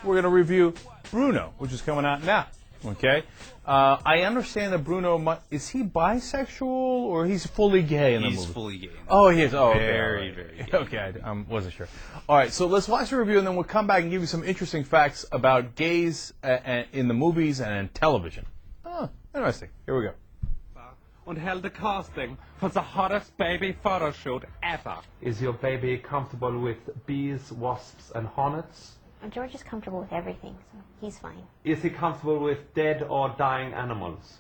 we're going to review Bruno, which is coming out now. Okay? I understand that Bruno, is he bisexual or he's fully gay in the movie? He's fully gay. Oh, he is. Oh, okay. Very, very gay. Okay, I wasn't sure. All right, so let's watch the review and then we'll come back and give you some interesting facts about gays in the movies and in television. Oh, interesting. Here we go. And held the casting for the hottest baby photo shoot ever. Is your baby comfortable with bees, wasps, and hornets? George is comfortable with everything, so he's fine. Is he comfortable with dead or dying animals?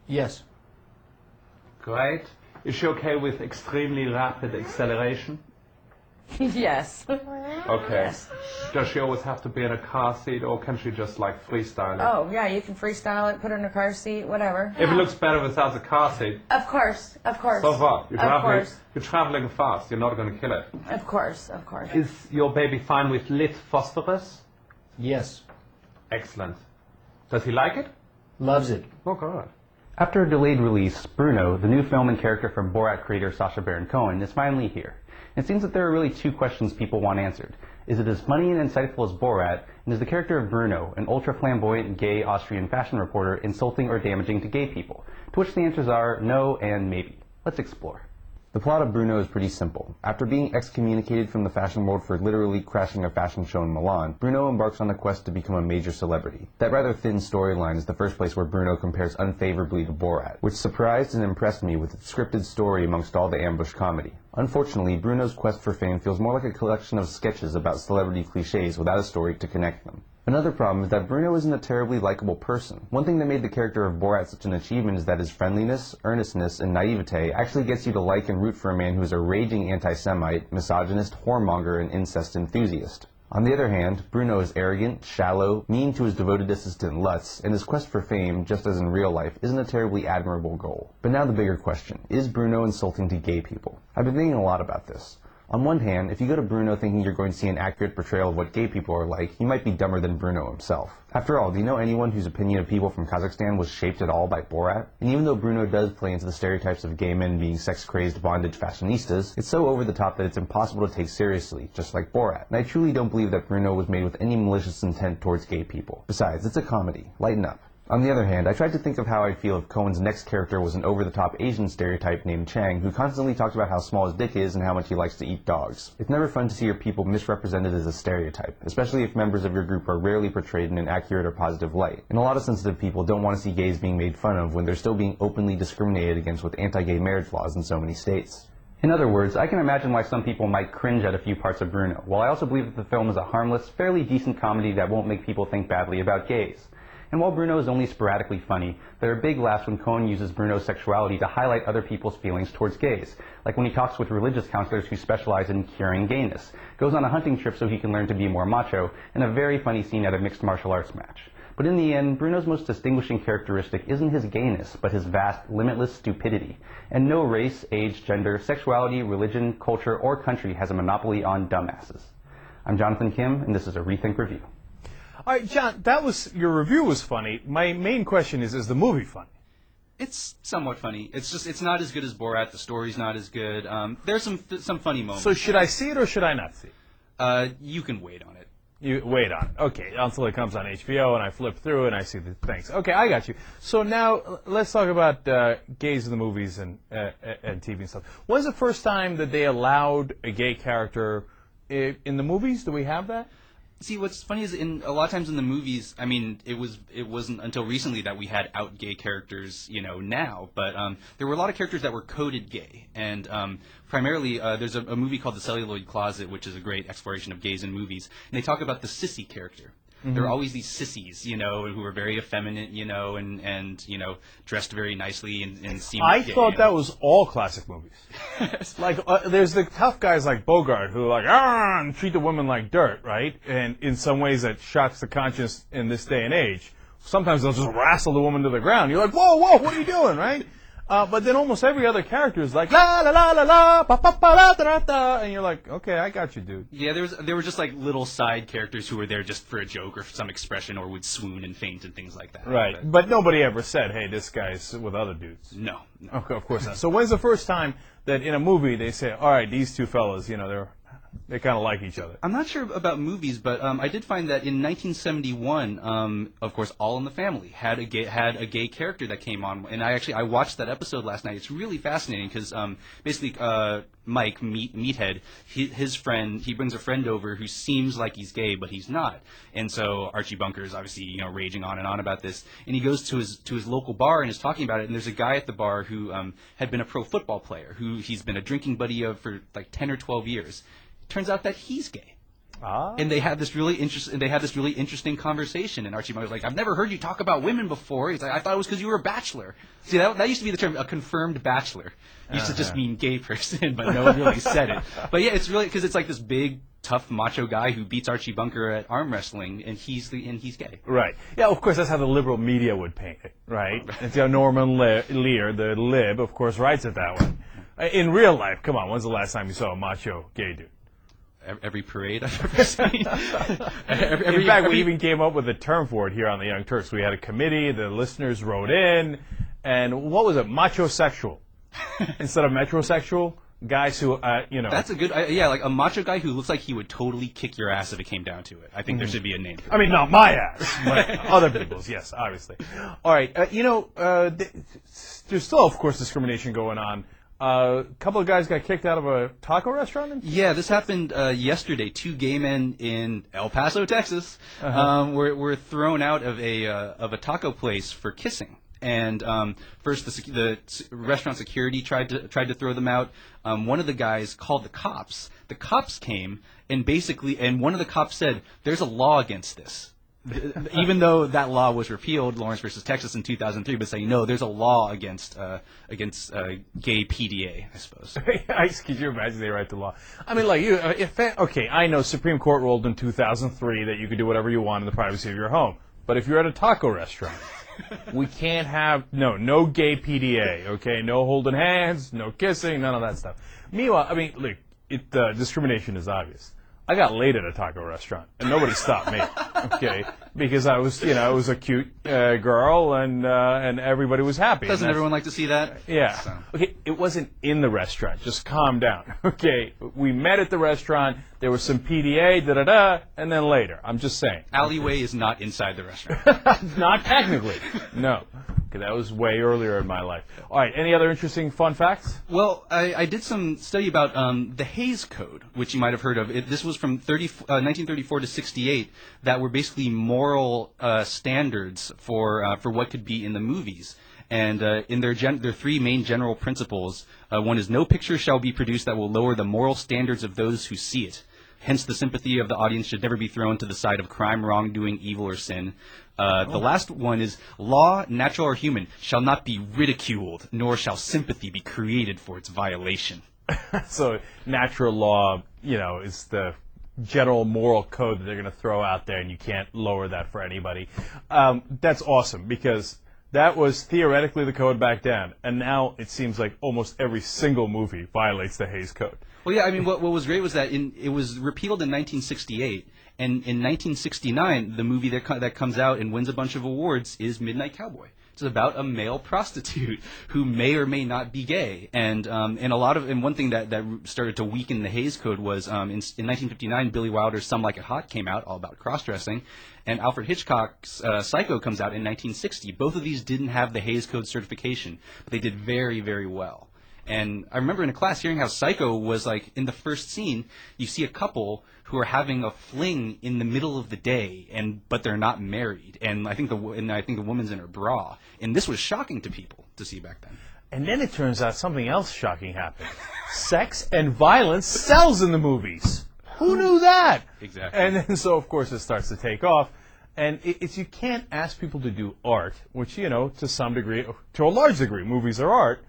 Yes. Great. Is she okay with extremely rapid acceleration? Yes. Okay. Does she always have to be in a car seat, or can she just like freestyle it? Oh, yeah, you can freestyle it, put her in a car seat, whatever. If it looks better without the car seat. Of course, of course. So what? Course. You're traveling fast. You're not going to kill it. Of course, of course. Is your baby fine with lit phosphorus? Yes. Excellent. Does he like it? Loves it. Oh, God. After a delayed release, Bruno, the new film and character from Borat creator Sacha Baron Cohen, is finally here. It seems that there are really two questions people want answered. Is it as funny and insightful as Borat, and is the character of Bruno, an ultra-flamboyant gay Austrian fashion reporter, insulting or damaging to gay people? To which the answers are no and maybe. Let's explore. The plot of Bruno is pretty simple. After being excommunicated from the fashion world for literally crashing a fashion show in Milan, Bruno embarks on a quest to become a major celebrity. That rather thin storyline is the first place where Bruno compares unfavorably to Borat, which surprised and impressed me with its scripted story amongst all the ambush comedy. Unfortunately, Bruno's quest for fame feels more like a collection of sketches about celebrity cliches without a story to connect them. Another problem is that Bruno isn't a terribly likable person. One thing that made the character of Borat such an achievement is that his friendliness, earnestness, and naivete actually gets you to like and root for a man who is a raging anti-Semite, misogynist, whoremonger, and incest enthusiast. On the other hand, Bruno is arrogant, shallow, mean to his devoted assistant Lutz, and his quest for fame, just as in real life, isn't a terribly admirable goal. But now the bigger question, is Bruno insulting to gay people? I've been thinking a lot about this. On one hand, if you go to Bruno thinking you're going to see an accurate portrayal of what gay people are like, you might be dumber than Bruno himself. After all, do you know anyone whose opinion of people from Kazakhstan was shaped at all by Borat? And even though Bruno does play into the stereotypes of gay men being sex-crazed bondage fashionistas, it's so over the top that it's impossible to take seriously, just like Borat. And I truly don't believe that Bruno was made with any malicious intent towards gay people. Besides, it's a comedy. Lighten up. On the other hand, I tried to think of how I'd feel if Cohen's next character was an over-the-top Asian stereotype named Chang, who constantly talks about how small his dick is and how much he likes to eat dogs. It's never fun to see your people misrepresented as a stereotype, especially if members of your group are rarely portrayed in an accurate or positive light. And a lot of sensitive people don't want to see gays being made fun of when they're still being openly discriminated against with anti-gay marriage laws in so many states. In other words, I can imagine why some people might cringe at a few parts of Bruno, while I also believe that the film is a harmless, fairly decent comedy that won't make people think badly about gays. And while Bruno is only sporadically funny, there are big laughs when Cohen uses Bruno's sexuality to highlight other people's feelings towards gays, like when he talks with religious counselors who specialize in curing gayness, goes on a hunting trip so he can learn to be more macho, and a very funny scene at a mixed martial arts match. But in the end, Bruno's most distinguishing characteristic isn't his gayness, but his vast, limitless stupidity. And no race, age, gender, sexuality, religion, culture, or country has a monopoly on dumbasses. I'm Jonathan Kim, and this is a Rethink Review. All right, John, your review was funny. My main question is the movie funny? It's somewhat funny. It's not as good as Borat. The story's not as good. There's some funny moments. So should I see it or should I not see it? You can wait on it. You wait on it. Okay, until it comes on HBO and I flip through and I see the things. Okay, I got you. So now let's talk about gays in the movies and TV and stuff. When's the first time that they allowed a gay character in the movies? Do we have that? See, what's funny is a lot of times in the movies, I mean, it wasn't until recently that we had out gay characters, now, but there were a lot of characters that were coded gay, and primarily there's a movie called The Celluloid Closet, which is a great exploration of gays in movies, and they talk about the sissy character. Mm-hmm. There are always these sissies, who are very effeminate, and dressed very nicely and seem I gay, thought that was all classic movies. Like, there's the tough guys like Bogart who and treat the women like dirt, right? And in some ways that shocks the conscience in this day and age. Sometimes they'll just wrestle the woman to the ground. You're like, whoa, what are you doing, right? But then almost every other character is like la la la la la pa pa pa la da da da, and you're like, okay, I got you, dude. Yeah, there were just like little side characters who were there just for a joke or for some expression, or would swoon and faint and things like that. Right, but nobody ever said, hey, this guy's with other dudes. No. Okay, of course not. So when's the first time that in a movie they say, all right, these two fellas, they're They kind of like each other. I'm not sure about movies, but I did find that in 1971, of course, All in the Family had a gay character that came on, and I watched that episode last night. It's really fascinating because basically Mike Meathead, his friend, he brings a friend over who seems like he's gay, but he's not, and so Archie Bunker is obviously raging on and on about this, and he goes to his local bar and is talking about it, and there's a guy at the bar who had been a pro football player who he's been a drinking buddy of for like 10 or 12 years. Turns out that he's gay. And they had this really interesting conversation. And Archie Bunker was like, "I've never heard you talk about women before." He's like, "I thought it was because you were a bachelor." See, that used to be the term, a confirmed bachelor. It used to just mean gay person, but no one really said it. But yeah, it's really because it's like this big, tough, macho guy who beats Archie Bunker at arm wrestling, and he's gay. Right. Yeah, of course, that's how the liberal media would paint it, right? It's how Norman Lear, the lib, of course, writes it that way. In real life, come on, when's the last time you saw a macho gay dude? Every parade I've ever seen. In fact, we even came up with a term for it here on the Young Turks. We had a committee, the listeners wrote in, and what was it? Macho-sexual. Instead of metrosexual, guys who, That's a good, like a macho guy who looks like he would totally kick your ass if it came down to it. I think there should be a name for it. I mean, not my ass, but other people's, yes, obviously. All right, there's still, of course, discrimination going on. A couple of guys got kicked out of a taco restaurant? Yeah, this happened yesterday. 2 gay men in El Paso, Texas, were thrown out of a taco place for kissing. And first, the restaurant security tried to throw them out. One of the guys called the cops. The cops came, and one of the cops said, "There's a law against this." Even though that law was repealed, Lawrence versus Texas in 2003, but saying no, there's a law against gay PDA, I suppose. Could you imagine they write the law? I mean, like I know Supreme Court ruled in 2003 that you could do whatever you want in the privacy of your home, but if you're at a taco restaurant, we can't have no gay PDA, okay? No holding hands, no kissing, none of that stuff. Meanwhile, I mean, look, discrimination is obvious. I got laid at a taco restaurant, and nobody stopped me, okay? Because I was a cute girl, and everybody was happy. Doesn't everyone like to see that? Yeah. So. Okay, it wasn't in the restaurant. Just calm down, okay? We met at the restaurant. There was some PDA, and then later. I'm just saying. Alleyway is not inside the restaurant. Not technically, no. Okay, that was way earlier in my life. All right, any other interesting fun facts? Well, I did some study about the Hays Code, which you might have heard of. This was from 1934 to 68, that were basically moral standards for what could be in the movies. And in their 3 main general principles, one is no picture shall be produced that will lower the moral standards of those who see it. Hence, the sympathy of the audience should never be thrown to the side of crime, wrongdoing, evil, or sin. The last one is, law, natural or human, shall not be ridiculed, nor shall sympathy be created for its violation. So, natural law, is the general moral code that they're going to throw out there, and you can't lower that for anybody. That's awesome, because that was theoretically the code back then, and now it seems like almost every single movie violates the Hays Code. Well, yeah, I mean, what was great was that it was repealed in 1968, and in 1969, the movie that comes out and wins a bunch of awards is Midnight Cowboy. It's about a male prostitute who may or may not be gay, and one thing that started to weaken the Hays Code was in 1959, Billy Wilder's Some Like It Hot came out, all about cross-dressing, and Alfred Hitchcock's Psycho comes out in 1960. Both of these didn't have the Hays Code certification, but they did very, very well. And I remember in a class hearing how Psycho was like, in the first scene, you see a couple who are having a fling in the middle of the day, but they're not married. And I think the woman's in her bra. And this was shocking to people to see back then. And then it turns out something else shocking happened. Sex and violence sells in the movies. Who knew that? Exactly. And then so, of course, it starts to take off. And it's you can't ask people to do art, which, to some degree, to a large degree, movies are art,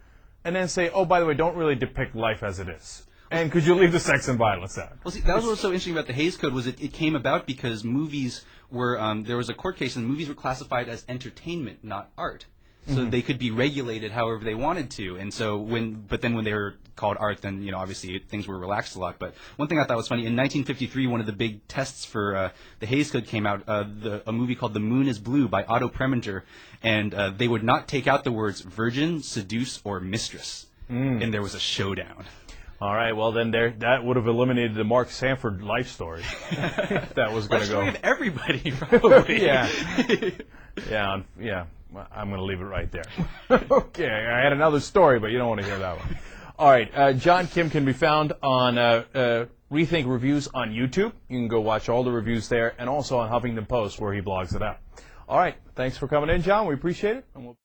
and then say, oh, by the way, don't really depict life as it is. And could you leave the sex and violence out? Well, see, that was what's so interesting about the Hays Code was it came about because movies were, there was a court case and movies were classified as entertainment, not art. So they could be regulated however they wanted to. And so but then when they were called art, then, obviously things were relaxed a lot. But one thing I thought was funny, in 1953, one of the big tests for the Hays Code came out, a movie called The Moon is Blue by Otto Preminger, and they would not take out the words virgin, seduce, or mistress. And there was a showdown. All right, well then that would have eliminated the Mark Sanford life story. If that was going to go. Story of everybody, probably. Yeah. Yeah. Well, I'm going to leave it right there. Okay, I had another story, but you don't want to hear that one. All right, John Kim can be found on Rethink Reviews on YouTube. You can go watch all the reviews there, and also on Huffington Post, where he blogs it out. All right, thanks for coming in, John. We appreciate it. And we'll